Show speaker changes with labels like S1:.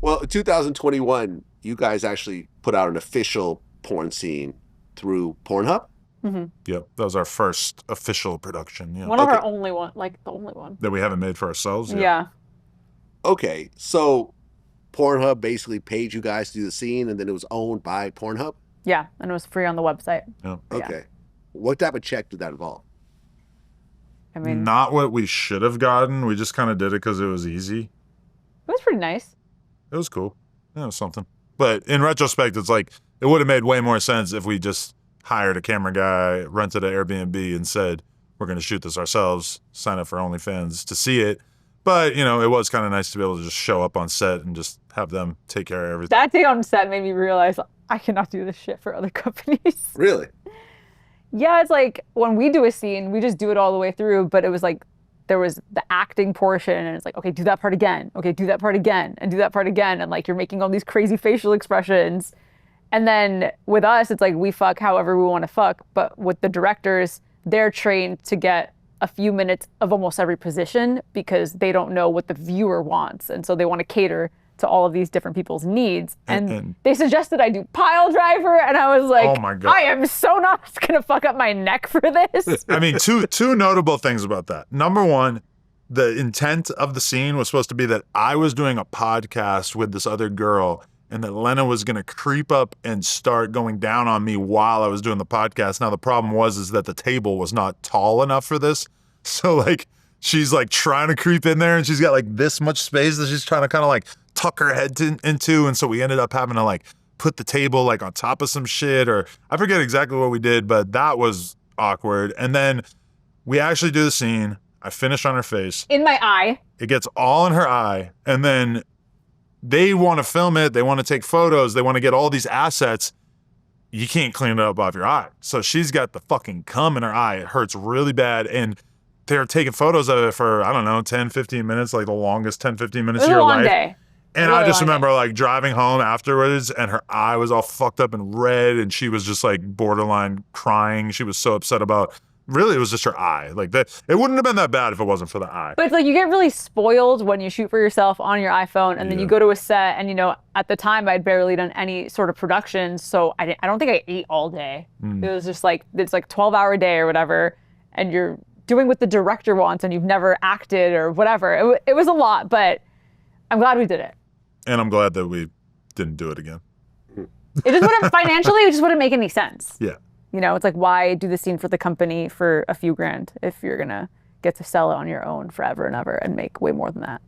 S1: Well, in 2021, you guys actually put out an official porn scene through Pornhub?
S2: Mm-hmm.
S3: Yep, that was our first official production. Yeah,
S2: One of our only one, like the only one
S3: that we haven't made for ourselves.
S2: Yeah.
S1: Okay, so Pornhub basically paid you guys to do the scene, and then it was owned by Pornhub?
S2: Yeah, and it was free on the website.
S3: Yeah.
S1: Okay.
S2: Yeah.
S1: What type of check did that involve?
S2: I mean,
S3: Not what we should have gotten. We just kind of did it because it was easy.
S2: it was pretty nice.
S3: It was cool. Yeah, it was something. But in retrospect, it's like, it would have made way more sense if we just hired a camera guy, rented an Airbnb, and said, we're going to shoot this ourselves, sign up for OnlyFans to see it. But, you know, it was kind of nice to be able to just show up on set and just have them take care of everything.
S2: That day on set made me realize I cannot do this shit for other companies.
S1: Really?
S2: Yeah, it's like when we do a scene, we just do it all the way through, but it was like there was the acting portion and it's like, okay, do that part again. Okay, do that part again and do that part again. And like you're making all these crazy facial expressions. And then with us, it's like we fuck however we want to fuck. But with the directors, they're trained to get a few minutes of almost every position because they don't know what the viewer wants. And so they want to cater to all of these different people's needs. And they suggested I do pile driver. And I was like,
S3: oh my God.
S2: I am so not going to fuck up my neck for this.
S3: I mean, two notable things about that. Number one, the intent of the scene was supposed to be that I was doing a podcast with this other girl and that Lena was going to creep up and start going down on me while I was doing the podcast. Now, the problem was that the table was not tall enough for this. So like, she's like trying to creep in there and she's got like this much space that she's trying to kind of like tuck her head into. And so we ended up having to like put the table like on top of some shit, or I forget exactly what we did, but that was awkward. And then we actually do the scene. I finish on her face.
S2: In my eye.
S3: It gets all in her eye. And then they want to film it. They want to take photos. They want to get all these assets. You can't clean it up off your eye. So she's got the fucking cum in her eye. It hurts really bad. And they're taking photos of it for, I don't know, 10, 15 minutes, like the longest 10, 15 minutes of your life.
S2: Day.
S3: And really I just remember like driving home afterwards and her eye was all fucked up and red and she was just like borderline crying. She was so upset about, really it was just her eye. Like that, it wouldn't have been that bad if it wasn't for the eye.
S2: But it's like you get really spoiled when you shoot for yourself on your iPhone and then you go to a set and, you know, at the time I'd barely done any sort of production. So I don't think I ate all day. It was just like, it's like 12-hour day or whatever. And you're doing what the director wants and you've never acted or whatever. It was a lot, but I'm glad we did it.
S3: And I'm glad that we didn't do it again.
S2: It just wouldn't, financially, it just wouldn't make any sense.
S3: Yeah.
S2: You know, it's like, why do the scene for the company for a few grand if you're gonna get to sell it on your own forever and ever and make way more than that?